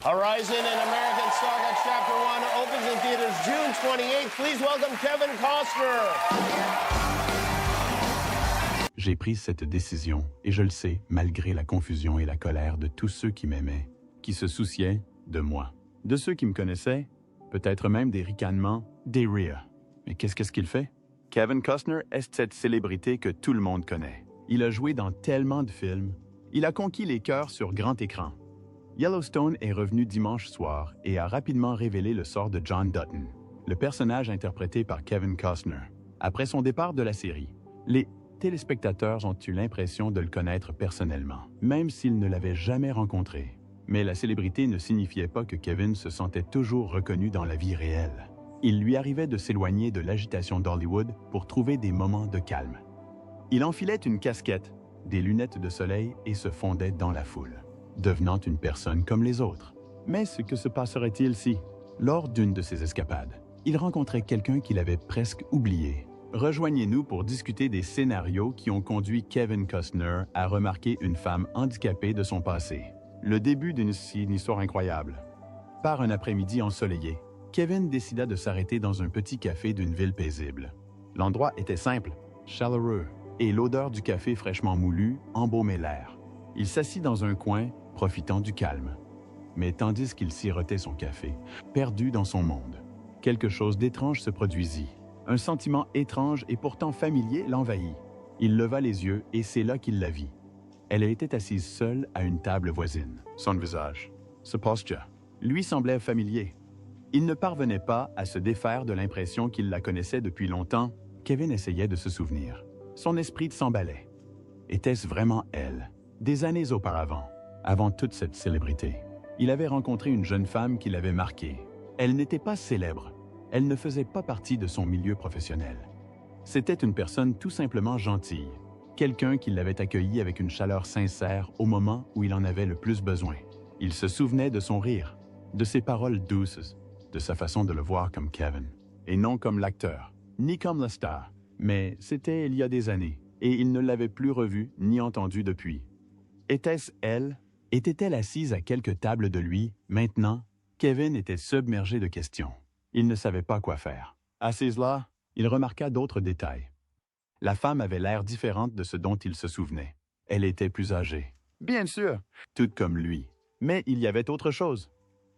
Horizon and American Saga Chapter 1 opens in theaters June 28th. Please welcome Kevin Costner. J'ai pris cette décision, et je le sais, malgré la confusion et la colère de tous ceux qui m'aimaient, qui se souciaient de moi. De ceux qui me connaissaient, peut-être même des ricanements, des rires. Mais qu'est-ce qu'il fait? Kevin Costner est cette célébrité que tout le monde connaît. Il a joué dans tellement de films. Il a conquis les cœurs sur grand écran. Yellowstone est revenu dimanche soir et a rapidement révélé le sort de John Dutton, le personnage interprété par Kevin Costner. Après son départ de la série, les téléspectateurs ont eu l'impression de le connaître personnellement, même s'ils ne l'avaient jamais rencontré. Mais la célébrité ne signifiait pas que Kevin se sentait toujours reconnu dans la vie réelle. Il lui arrivait de s'éloigner de l'agitation d'Hollywood pour trouver des moments de calme. Il enfilait une casquette, des lunettes de soleil et se fondait dans la foule, devenant une personne comme les autres. Mais ce que se passerait-il si, lors d'une de ses escapades, il rencontrait quelqu'un qu'il avait presque oublié? Rejoignez-nous pour discuter des scénarios qui ont conduit Kevin Costner à remarquer une femme handicapée de son passé. Le début d'une histoire incroyable. Par un après-midi ensoleillé, Kevin décida de s'arrêter dans un petit café d'une ville paisible. L'endroit était simple, chaleureux, et l'odeur du café fraîchement moulu embaumait l'air. Il s'assit dans un coin, profitant du calme. Mais tandis qu'il sirotait son café, perdu dans son monde, quelque chose d'étrange se produisit. Un sentiment étrange et pourtant familier l'envahit. Il leva les yeux et c'est là qu'il la vit. Elle était assise seule à une table voisine. Son visage, sa posture, lui semblait familier. Il ne parvenait pas à se défaire de l'impression qu'il la connaissait depuis longtemps. Kevin essayait de se souvenir. Son esprit s'emballait. Était-ce vraiment elle? Des années auparavant, avant toute cette célébrité, il avait rencontré une jeune femme qui l'avait marqué. Elle n'était pas célèbre. Elle ne faisait pas partie de son milieu professionnel. C'était une personne tout simplement gentille, quelqu'un qui l'avait accueilli avec une chaleur sincère au moment où il en avait le plus besoin. Il se souvenait de son rire, de ses paroles douces, de sa façon de le voir comme Kevin, et non comme l'acteur, ni comme la star. Mais c'était il y a des années, et il ne l'avait plus revue ni entendue depuis. Était-ce elle? Était-elle assise à quelques tables de lui? Maintenant, Kevin était submergé de questions. Il ne savait pas quoi faire. Assise là, il remarqua d'autres détails. La femme avait l'air différente de ce dont il se souvenait. Elle était plus âgée. Bien sûr, toute comme lui. Mais il y avait autre chose.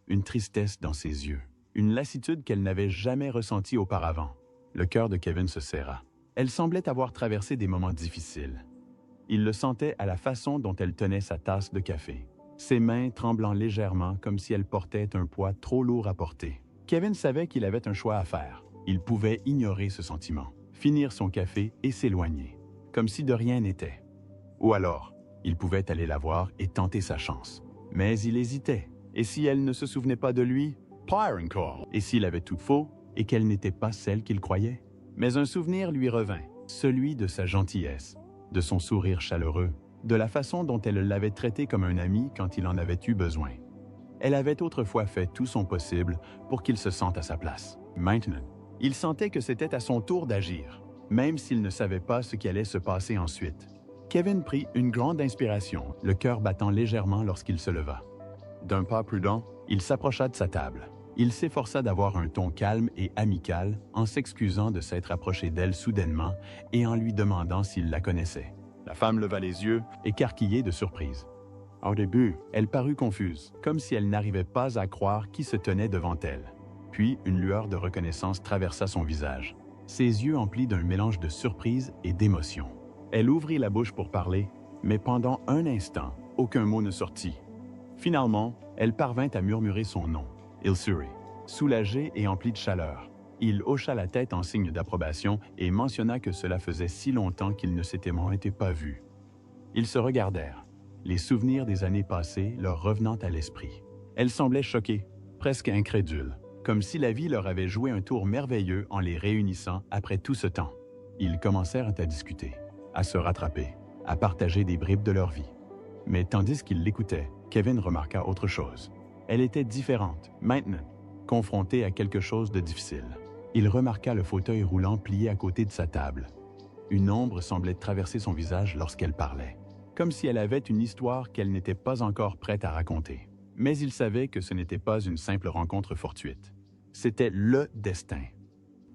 Une tristesse dans ses yeux. Une lassitude qu'elle n'avait jamais ressentie auparavant. Le cœur de Kevin se serra. Elle semblait avoir traversé des moments difficiles. Il le sentait à la façon dont elle tenait sa tasse de café. Ses mains tremblant légèrement comme si elle portait un poids trop lourd à porter. Kevin savait qu'il avait un choix à faire. Il pouvait ignorer ce sentiment, finir son café et s'éloigner, comme si de rien n'était. Ou alors, il pouvait aller la voir et tenter sa chance. Mais il hésitait. Et si elle ne se souvenait pas de lui? Pire encore. Et s'il avait tout faux et qu'elle n'était pas celle qu'il croyait? Mais un souvenir lui revint, celui de sa gentillesse, de son sourire chaleureux, de la façon dont elle l'avait traité comme un ami quand il en avait eu besoin. Elle avait autrefois fait tout son possible pour qu'il se sente à sa place. Maintenant, il sentait que c'était à son tour d'agir, même s'il ne savait pas ce qui allait se passer ensuite. Kevin prit une grande inspiration, le cœur battant légèrement lorsqu'il se leva. D'un pas prudent, il s'approcha de sa table. Il s'efforça d'avoir un ton calme et amical en s'excusant de s'être approché d'elle soudainement et en lui demandant s'il la connaissait. La femme leva les yeux, écarquillée de surprise. Au début, elle parut confuse, comme si elle n'arrivait pas à croire qui se tenait devant elle. Puis, une lueur de reconnaissance traversa son visage, ses yeux emplis d'un mélange de surprise et d'émotion. Elle ouvrit la bouche pour parler, mais pendant un instant, aucun mot ne sortit. Finalement, elle parvint à murmurer son nom, Ilsuri. Soulagé et empli de chaleur, il hocha la tête en signe d'approbation et mentionna que cela faisait si longtemps qu'ils ne s'étaient pas vus. Ils se regardèrent, les souvenirs des années passées leur revenant à l'esprit. Elle semblait choquée, presque incrédule, comme si la vie leur avait joué un tour merveilleux en les réunissant après tout ce temps. Ils commencèrent à discuter, à se rattraper, à partager des bribes de leur vie. Mais tandis qu'ils l'écoutaient, Kevin remarqua autre chose. Elle était différente, maintenant, confrontée à quelque chose de difficile. Il remarqua le fauteuil roulant plié à côté de sa table. Une ombre semblait traverser son visage lorsqu'elle parlait, comme si elle avait une histoire qu'elle n'était pas encore prête à raconter. Mais il savait que ce n'était pas une simple rencontre fortuite. C'était le destin.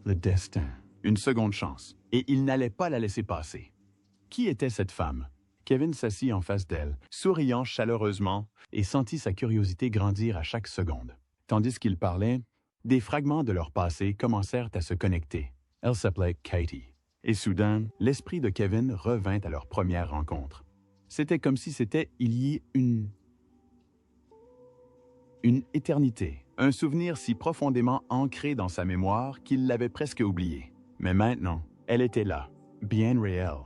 Le destin. Une seconde chance. Et il n'allait pas la laisser passer. Qui était cette femme? Kevin s'assit en face d'elle, souriant chaleureusement, et sentit sa curiosité grandir à chaque seconde. Tandis qu'il parlait, des fragments de leur passé commencèrent à se connecter. Elle s'appelait Katie. Et soudain, l'esprit de Kevin revint à leur première rencontre. C'était comme si c'était il y une éternité, un souvenir si profondément ancré dans sa mémoire qu'il l'avait presque oublié. Mais maintenant, elle était là, bien réelle,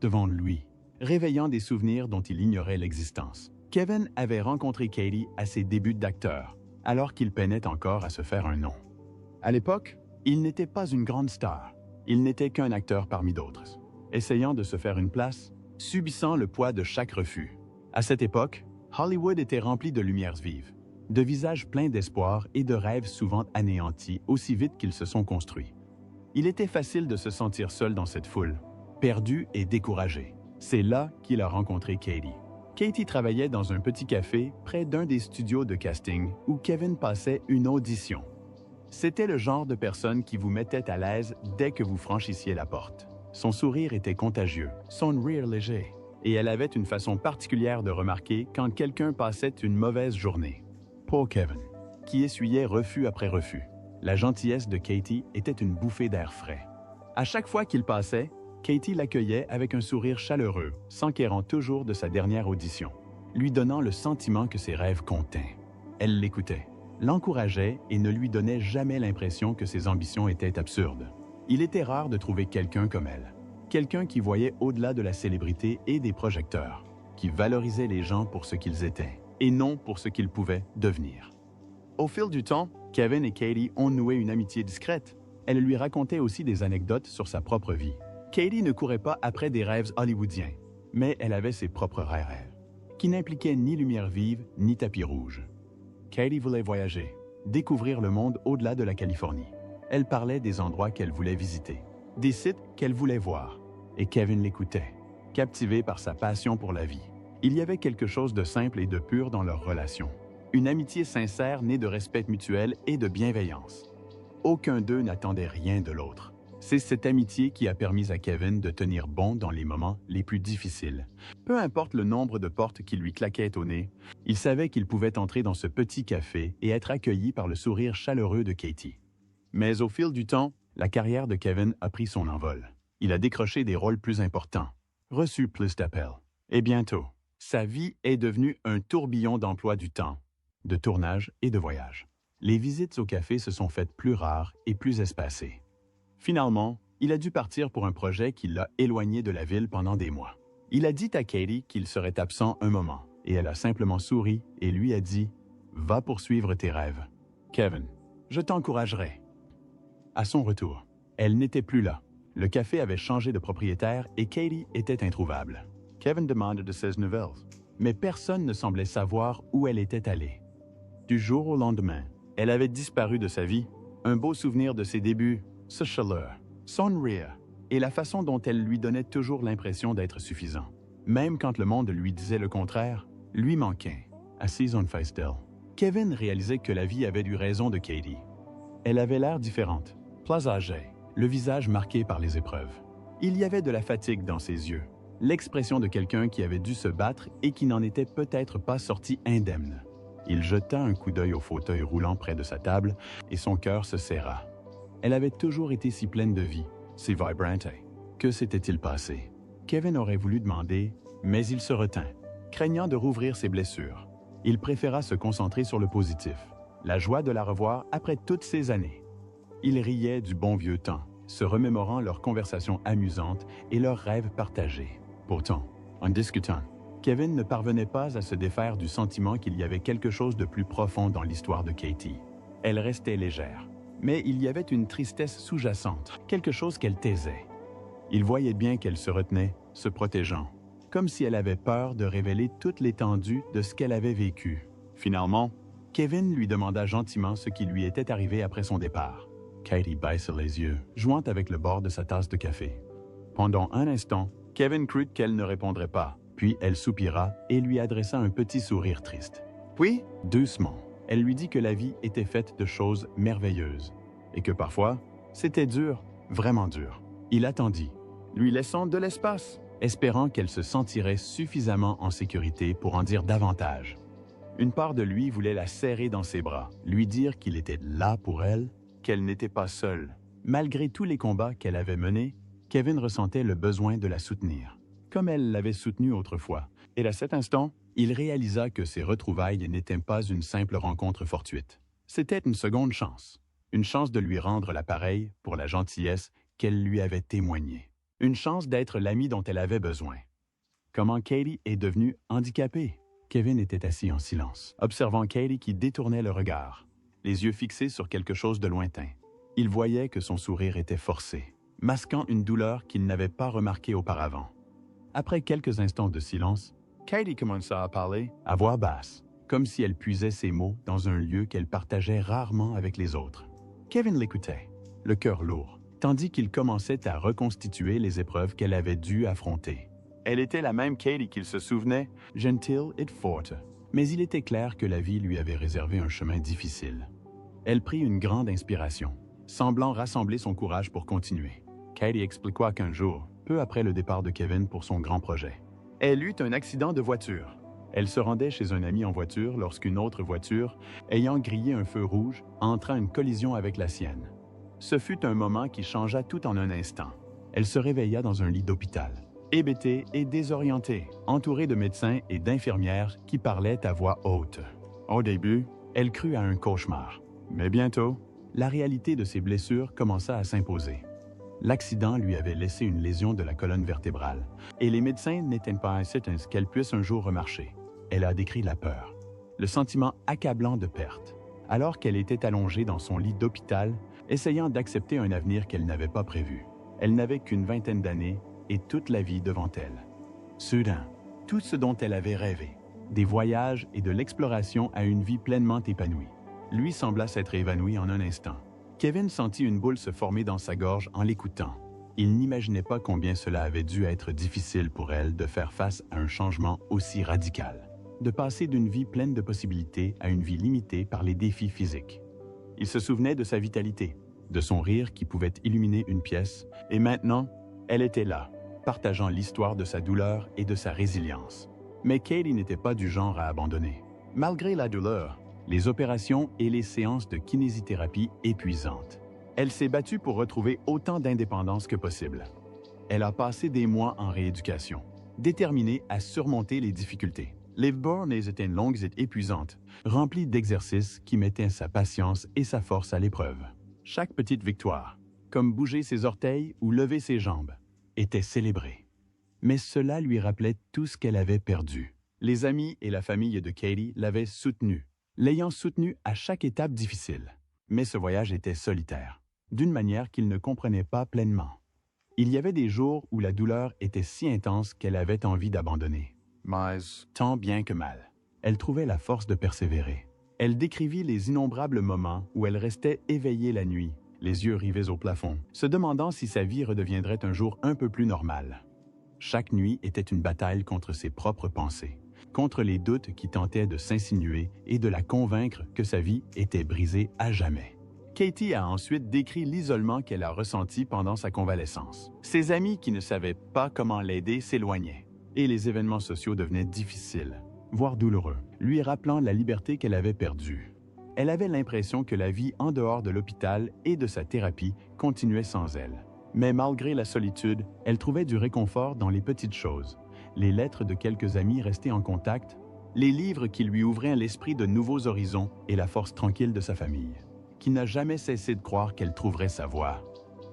devant lui, réveillant des souvenirs dont il ignorait l'existence. Kevin avait rencontré Katie à ses débuts d'acteur, alors qu'il peinait encore à se faire un nom. À l'époque, il n'était pas une grande star. Il n'était qu'un acteur parmi d'autres, essayant de se faire une place, subissant le poids de chaque refus. À cette époque, Hollywood était rempli de lumières vives, de visages pleins d'espoir et de rêves souvent anéantis aussi vite qu'ils se sont construits. Il était facile de se sentir seul dans cette foule, perdu et découragé. C'est là qu'il a rencontré Katie. Katie travaillait dans un petit café près d'un des studios de casting où Kevin passait une audition. C'était le genre de personne qui vous mettait à l'aise dès que vous franchissiez la porte. Son sourire était contagieux, son rire léger, et elle avait une façon particulière de remarquer quand quelqu'un passait une mauvaise journée. Pauvre Kevin, qui essuyait refus après refus. La gentillesse de Katie était une bouffée d'air frais. À chaque fois qu'il passait, Katie l'accueillait avec un sourire chaleureux, s'enquérant toujours de sa dernière audition, lui donnant le sentiment que ses rêves comptaient. Elle l'écoutait, l'encourageait et ne lui donnait jamais l'impression que ses ambitions étaient absurdes. Il était rare de trouver quelqu'un comme elle, quelqu'un qui voyait au-delà de la célébrité et des projecteurs, qui valorisait les gens pour ce qu'ils étaient, et non pour ce qu'ils pouvaient devenir. Au fil du temps, Kevin et Katie ont noué une amitié discrète. Elle lui racontait aussi des anecdotes sur sa propre vie. Katie ne courait pas après des rêves hollywoodiens, mais elle avait ses propres rêves, qui n'impliquaient ni lumière vive ni tapis rouge. Katie voulait voyager, découvrir le monde au-delà de la Californie. Elle parlait des endroits qu'elle voulait visiter, des sites qu'elle voulait voir, et Kevin l'écoutait, captivé par sa passion pour la vie. Il y avait quelque chose de simple et de pur dans leur relation. Une amitié sincère née de respect mutuel et de bienveillance. Aucun d'eux n'attendait rien de l'autre. C'est cette amitié qui a permis à Kevin de tenir bon dans les moments les plus difficiles. Peu importe le nombre de portes qui lui claquaient au nez, il savait qu'il pouvait entrer dans ce petit café et être accueilli par le sourire chaleureux de Katie. Mais au fil du temps, la carrière de Kevin a pris son envol. Il a décroché des rôles plus importants, reçu plus d'appels. Et bientôt, sa vie est devenue un tourbillon d'emploi du temps, de tournage et de voyage. Les visites au café se sont faites plus rares et plus espacées. Finalement, il a dû partir pour un projet qui l'a éloigné de la ville pendant des mois. Il a dit à Katie qu'il serait absent un moment, et elle a simplement souri et lui a dit « Va poursuivre tes rêves. Kevin, je t'encouragerai. » À son retour, elle n'était plus là. Le café avait changé de propriétaire et Katie était introuvable. Kevin demandait de ses nouvelles, mais personne ne semblait savoir où elle était allée. Du jour au lendemain, elle avait disparu de sa vie. Un beau souvenir de ses débuts, sa chaleur, son rire et la façon dont elle lui donnait toujours l'impression d'être suffisant. Même quand le monde lui disait le contraire, lui manquait. Assise en face d'elle, Kevin réalisait que la vie avait eu raison de Katie. Elle avait l'air différente, plus âgée, le visage marqué par les épreuves. Il y avait de la fatigue dans ses yeux, l'expression de quelqu'un qui avait dû se battre et qui n'en était peut-être pas sorti indemne. Il jeta un coup d'œil au fauteuil roulant près de sa table et son cœur se serra. Elle avait toujours été si pleine de vie, si vibrante. Que s'était-il passé? Kevin aurait voulu demander, mais il se retint, craignant de rouvrir ses blessures. Il préféra se concentrer sur le positif, la joie de la revoir après toutes ces années. Il riait du bon vieux temps, se remémorant leurs conversations amusantes et leurs rêves partagés. Pourtant, en discutant, Kevin ne parvenait pas à se défaire du sentiment qu'il y avait quelque chose de plus profond dans l'histoire de Katie. Elle restait légère, mais il y avait une tristesse sous-jacente, quelque chose qu'elle taisait. Il voyait bien qu'elle se retenait, se protégeant, comme si elle avait peur de révéler toute l'étendue de ce qu'elle avait vécu. Finalement, Kevin lui demanda gentiment ce qui lui était arrivé après son départ. Katie baissa les yeux, jouant avec le bord de sa tasse de café. Pendant un instant, Kevin crut qu'elle ne répondrait pas, puis elle soupira et lui adressa un petit sourire triste. Puis, doucement, elle lui dit que la vie était faite de choses merveilleuses et que parfois, c'était dur, vraiment dur. Il attendit, lui laissant de l'espace, espérant qu'elle se sentirait suffisamment en sécurité pour en dire davantage. Une part de lui voulait la serrer dans ses bras, lui dire qu'il était là pour elle, qu'elle n'était pas seule. Malgré tous les combats qu'elle avait menés, Kevin ressentait le besoin de la soutenir, comme elle l'avait soutenue autrefois. Et à cet instant, il réalisa que ces retrouvailles n'étaient pas une simple rencontre fortuite. C'était une seconde chance. Une chance de lui rendre l'appareil pour la gentillesse qu'elle lui avait témoignée. Une chance d'être l'ami dont elle avait besoin. Comment Katie est devenue handicapée? Kevin était assis en silence, observant Katie qui détournait le regard, les yeux fixés sur quelque chose de lointain. Il voyait que son sourire était forcé, masquant une douleur qu'il n'avait pas remarquée auparavant. Après quelques instants de silence, Katie commença à parler à voix basse, comme si elle puisait ses mots dans un lieu qu'elle partageait rarement avec les autres. Kevin l'écoutait, le cœur lourd, tandis qu'il commençait à reconstituer les épreuves qu'elle avait dû affronter. Elle était la même Katie qu'il se souvenait, gentille et forte, mais il était clair que la vie lui avait réservé un chemin difficile. Elle prit une grande inspiration, semblant rassembler son courage pour continuer. Katie expliqua qu'un jour, peu après le départ de Kevin pour son grand projet, elle eut un accident de voiture. Elle se rendait chez un ami en voiture lorsqu'une autre voiture, ayant grillé un feu rouge, entra en collision avec la sienne. Ce fut un moment qui changea tout en un instant. Elle se réveilla dans un lit d'hôpital, hébétée et désorientée, entourée de médecins et d'infirmières qui parlaient à voix haute. Au début, elle crut à un cauchemar. Mais bientôt, la réalité de ses blessures commença à s'imposer. L'accident lui avait laissé une lésion de la colonne vertébrale, et les médecins n'étaient pas certains qu'elle puisse un jour remarcher. Elle a décrit la peur, le sentiment accablant de perte, alors qu'elle était allongée dans son lit d'hôpital, essayant d'accepter un avenir qu'elle n'avait pas prévu. Elle n'avait qu'une vingtaine d'années et toute la vie devant elle. Soudain, tout ce dont elle avait rêvé, des voyages et de l'exploration à une vie pleinement épanouie, lui sembla s'être évanoui en un instant. Kevin sentit une boule se former dans sa gorge en l'écoutant. Il n'imaginait pas combien cela avait dû être difficile pour elle de faire face à un changement aussi radical, de passer d'une vie pleine de possibilités à une vie limitée par les défis physiques. Il se souvenait de sa vitalité, de son rire qui pouvait illuminer une pièce, et maintenant, elle était là, partageant l'histoire de sa douleur et de sa résilience. Mais Katie n'était pas du genre à abandonner. Malgré la douleur, les opérations et les séances de kinésithérapie épuisantes, elle s'est battue pour retrouver autant d'indépendance que possible. Elle a passé des mois en rééducation, déterminée à surmonter les difficultés. Les bornes étaient longues et épuisantes, remplies d'exercices qui mettaient sa patience et sa force à l'épreuve. Chaque petite victoire, comme bouger ses orteils ou lever ses jambes, était célébrée. Mais cela lui rappelait tout ce qu'elle avait perdu. Les amis et la famille de Katie l'avaient soutenue, l'ayant soutenue à chaque étape difficile. Mais ce voyage était solitaire, d'une manière qu'il ne comprenait pas pleinement. Il y avait des jours où la douleur était si intense qu'elle avait envie d'abandonner. Mais, tant bien que mal, elle trouvait la force de persévérer. Elle décrivit les innombrables moments où elle restait éveillée la nuit, les yeux rivés au plafond, se demandant si sa vie redeviendrait un jour un peu plus normale. Chaque nuit était une bataille contre ses propres pensées, contre les doutes qui tentaient de s'insinuer et de la convaincre que sa vie était brisée à jamais. Katie a ensuite décrit l'isolement qu'elle a ressenti pendant sa convalescence. Ses amis qui ne savaient pas comment l'aider s'éloignaient, et les événements sociaux devenaient difficiles, voire douloureux, lui rappelant la liberté qu'elle avait perdue. Elle avait l'impression que la vie en dehors de l'hôpital et de sa thérapie continuait sans elle. Mais malgré la solitude, elle trouvait du réconfort dans les petites choses, les lettres de quelques amis restés en contact, les livres qui lui ouvraient l'esprit de nouveaux horizons et la force tranquille de sa famille, qui n'a jamais cessé de croire qu'elle trouverait sa voie.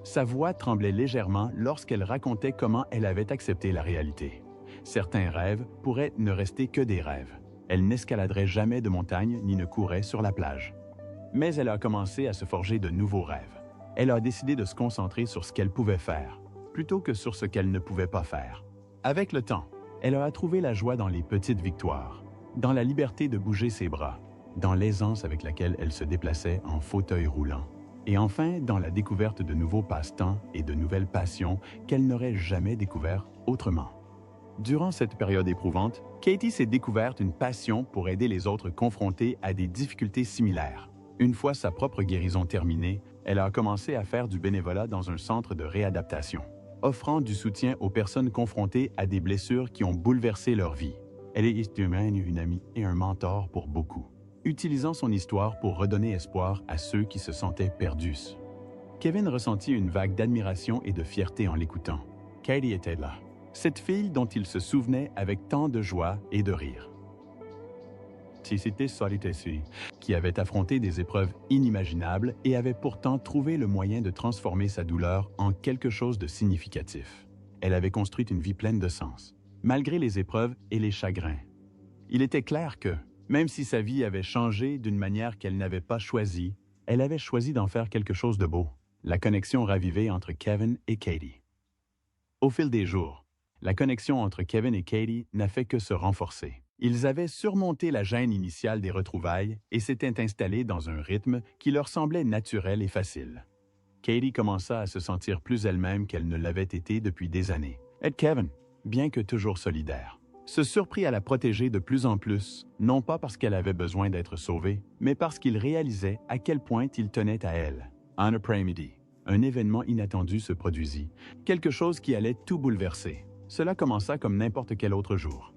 Sa voix tremblait légèrement lorsqu'elle racontait comment elle avait accepté la réalité. Certains rêves pourraient ne rester que des rêves. Elle n'escaladerait jamais de montagne ni ne courait sur la plage. Mais elle a commencé à se forger de nouveaux rêves. Elle a décidé de se concentrer sur ce qu'elle pouvait faire, plutôt que sur ce qu'elle ne pouvait pas faire. Avec le temps, elle a trouvé la joie dans les petites victoires, dans la liberté de bouger ses bras, dans l'aisance avec laquelle elle se déplaçait en fauteuil roulant, et enfin dans la découverte de nouveaux passe-temps et de nouvelles passions qu'elle n'aurait jamais découvertes autrement. Durant cette période éprouvante, Katie s'est découverte une passion pour aider les autres confrontés à des difficultés similaires. Une fois sa propre guérison terminée, elle a commencé à faire du bénévolat dans un centre de réadaptation, offrant du soutien aux personnes confrontées à des blessures qui ont bouleversé leur vie. Elle est une amie et un mentor pour beaucoup, utilisant son histoire pour redonner espoir à ceux qui se sentaient perdus. Kevin ressentit une vague d'admiration et de fierté en l'écoutant. Katie était là, cette fille dont il se souvenait avec tant de joie et de rire. C'était Solitesi, qui avait affronté des épreuves inimaginables et avait pourtant trouvé le moyen de transformer sa douleur en quelque chose de significatif. Elle avait construit une vie pleine de sens, malgré les épreuves et les chagrins. Il était clair que, même si sa vie avait changé d'une manière qu'elle n'avait pas choisie, elle avait choisi d'en faire quelque chose de beau. La connexion ravivée entre Kevin et Katie. Au fil des jours, la connexion entre Kevin et Katie n'a fait que se renforcer. Ils avaient surmonté la gêne initiale des retrouvailles et s'étaient installés dans un rythme qui leur semblait naturel et facile. Katie commença à se sentir plus elle-même qu'elle ne l'avait été depuis des années. Et Kevin, bien que toujours solidaire, se surprit à la protéger de plus en plus, non pas parce qu'elle avait besoin d'être sauvée, mais parce qu'il réalisait à quel point il tenait à elle. Un après-midi, un événement inattendu se produisit, quelque chose qui allait tout bouleverser. Cela commença comme n'importe quel autre jour.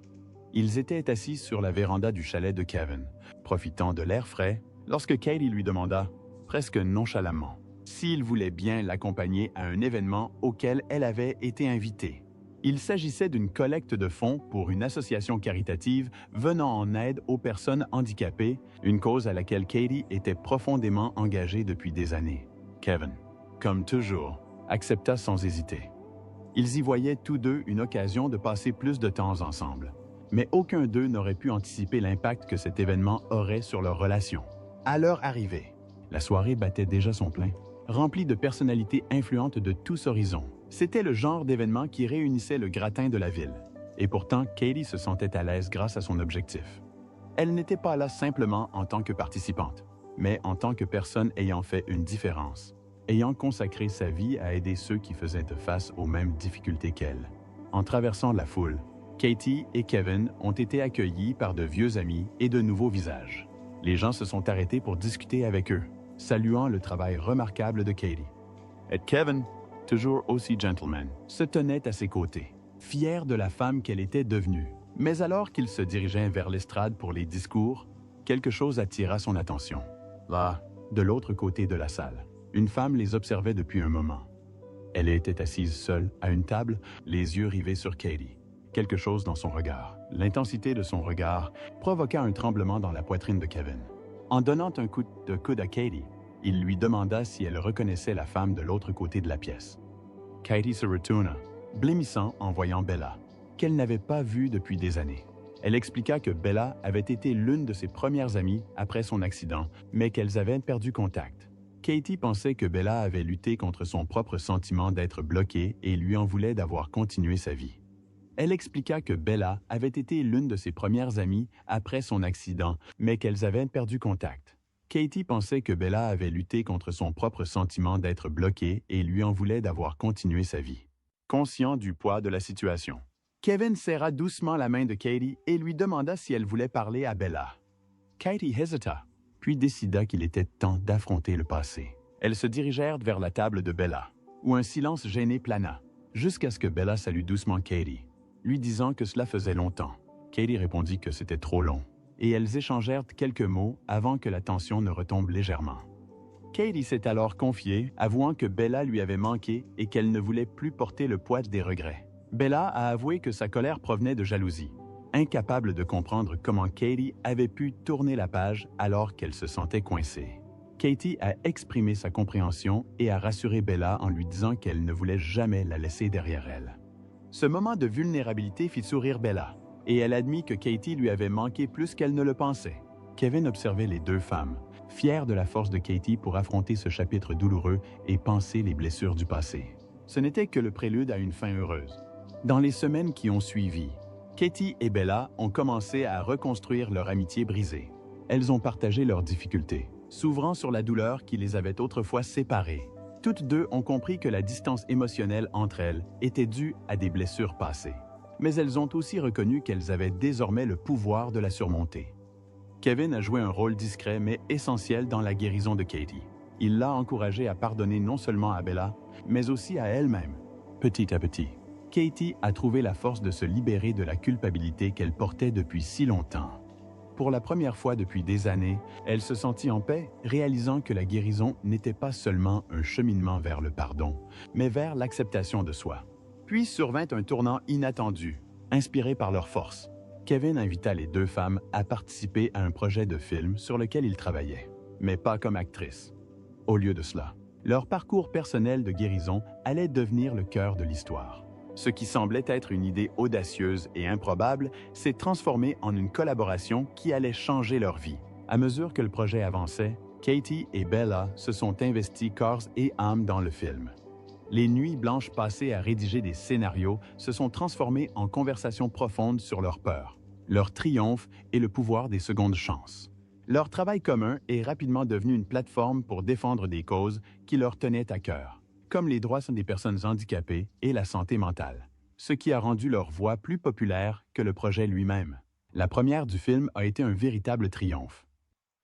Ils étaient assis sur la véranda du chalet de Kevin, profitant de l'air frais, lorsque Katie lui demanda, presque nonchalamment, s'il voulait bien l'accompagner à un événement auquel elle avait été invitée. Il s'agissait d'une collecte de fonds pour une association caritative venant en aide aux personnes handicapées, une cause à laquelle Katie était profondément engagée depuis des années. Kevin, comme toujours, accepta sans hésiter. Ils y voyaient tous deux une occasion de passer plus de temps ensemble. Mais aucun d'eux n'aurait pu anticiper l'impact que cet événement aurait sur leur relation. À leur arrivée, la soirée battait déjà son plein, remplie de personnalités influentes de tous horizons. C'était le genre d'événement qui réunissait le gratin de la ville. Et pourtant, Katie se sentait à l'aise grâce à son objectif. Elle n'était pas là simplement en tant que participante, mais en tant que personne ayant fait une différence, ayant consacré sa vie à aider ceux qui faisaient face aux mêmes difficultés qu'elle. En traversant la foule, Katie et Kevin ont été accueillis par de vieux amis et de nouveaux visages. Les gens se sont arrêtés pour discuter avec eux, saluant le travail remarquable de Katie. Et Kevin, toujours aussi gentleman, se tenait à ses côtés, fier de la femme qu'elle était devenue. Mais alors qu'il se dirigeait vers l'estrade pour les discours, quelque chose attira son attention. Là, de l'autre côté de la salle, une femme les observait depuis un moment. Elle était assise seule à une table, les yeux rivés sur Katie. Quelque chose dans son regard, l'intensité de son regard, provoqua un tremblement dans la poitrine de Kevin. En donnant un coup de coude à Katie, il lui demanda si elle reconnaissait la femme de l'autre côté de la pièce. Katie se retourna, blêmissant en voyant Bella, qu'elle n'avait pas vue depuis des années. Elle expliqua que Bella avait été l'une de ses premières amies après son accident, mais qu'elles avaient perdu contact. Katie pensait que Bella avait lutté contre son propre sentiment d'être bloquée et lui en voulait d'avoir continué sa vie. Elle expliqua que Bella avait été l'une de ses premières amies après son accident, mais qu'elles avaient perdu contact. Katie pensait que Bella avait lutté contre son propre sentiment d'être bloquée et lui en voulait d'avoir continué sa vie. Conscient du poids de la situation, Kevin serra doucement la main de Katie et lui demanda si elle voulait parler à Bella. Katie hésita, puis décida qu'il était temps d'affronter le passé. Elles se dirigèrent vers la table de Bella, où un silence gêné plana, jusqu'à ce que Bella salue doucement Katie, lui disant que cela faisait longtemps. Katie répondit que c'était trop long, et elles échangèrent quelques mots avant que la tension ne retombe légèrement. Katie s'est alors confiée, avouant que Bella lui avait manqué et qu'elle ne voulait plus porter le poids des regrets. Bella a avoué que sa colère provenait de jalousie, incapable de comprendre comment Katie avait pu tourner la page alors qu'elle se sentait coincée. Katie a exprimé sa compréhension et a rassuré Bella en lui disant qu'elle ne voulait jamais la laisser derrière elle. Ce moment de vulnérabilité fit sourire Bella, et elle admit que Katie lui avait manqué plus qu'elle ne le pensait. Kevin observait les deux femmes, fier de la force de Katie pour affronter ce chapitre douloureux et panser les blessures du passé. Ce n'était que le prélude à une fin heureuse. Dans les semaines qui ont suivi, Katie et Bella ont commencé à reconstruire leur amitié brisée. Elles ont partagé leurs difficultés, s'ouvrant sur la douleur qui les avait autrefois séparées. Toutes deux ont compris que la distance émotionnelle entre elles était due à des blessures passées. mais elles ont aussi reconnu qu'elles avaient désormais le pouvoir de la surmonter. Kevin a joué un rôle discret mais essentiel dans la guérison de Katie. Il l'a encouragée à pardonner non seulement à Bella, mais aussi à elle-même. Petit à petit, Katie a trouvé la force de se libérer de la culpabilité qu'elle portait depuis si longtemps. Pour la première fois depuis des années, elle se sentit en paix, réalisant que la guérison n'était pas seulement un cheminement vers le pardon, mais vers l'acceptation de soi. Puis survint un tournant inattendu, inspiré par leur force. Kevin invita les deux femmes à participer à un projet de film sur lequel ils travaillaient, mais pas comme actrices. Au lieu de cela, leur parcours personnel de guérison allait devenir le cœur de l'histoire. Ce qui semblait être une idée audacieuse et improbable s'est transformé en une collaboration qui allait changer leur vie. À mesure que le projet avançait, Katie et Bella se sont investis corps et âme dans le film. Les nuits blanches passées à rédiger des scénarios se sont transformées en conversations profondes sur leurs peurs, leurs triomphes et le pouvoir des secondes chances. Leur travail commun est rapidement devenu une plateforme pour défendre des causes qui leur tenaient à cœur, comme les droits des personnes handicapées et la santé mentale, ce qui a rendu leur voix plus populaire que le projet lui-même. La première du film a été un véritable triomphe.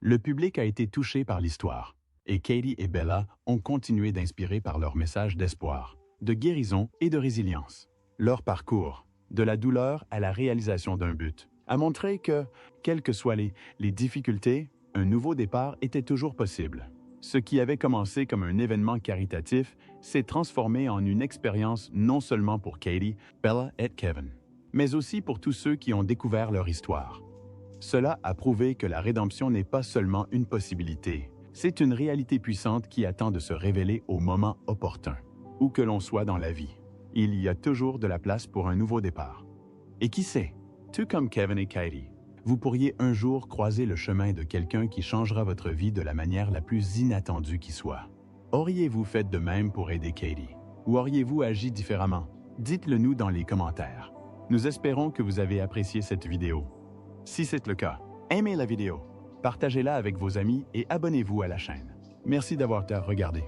Le public a été touché par l'histoire, et Katie et Bella ont continué d'inspirer par leur message d'espoir, de guérison et de résilience. Leur parcours, de la douleur à la réalisation d'un but, a montré que, quelles que soient les difficultés, un nouveau départ était toujours possible. Ce qui avait commencé comme un événement caritatif s'est transformé en une expérience non seulement pour Katie, Bella et Kevin, mais aussi pour tous ceux qui ont découvert leur histoire. Cela a prouvé que la rédemption n'est pas seulement une possibilité, c'est une réalité puissante qui attend de se révéler au moment opportun. Où que l'on soit dans la vie, il y a toujours de la place pour un nouveau départ. Et qui sait, tout comme Kevin et Katie, vous pourriez un jour croiser le chemin de quelqu'un qui changera votre vie de la manière la plus inattendue qui soit. Auriez-vous fait de même pour aider Katie? Ou auriez-vous agi différemment? Dites-le nous dans les commentaires. Nous espérons que vous avez apprécié cette vidéo. Si c'est le cas, aimez la vidéo, partagez-la avec vos amis et abonnez-vous à la chaîne. Merci d'avoir regardé.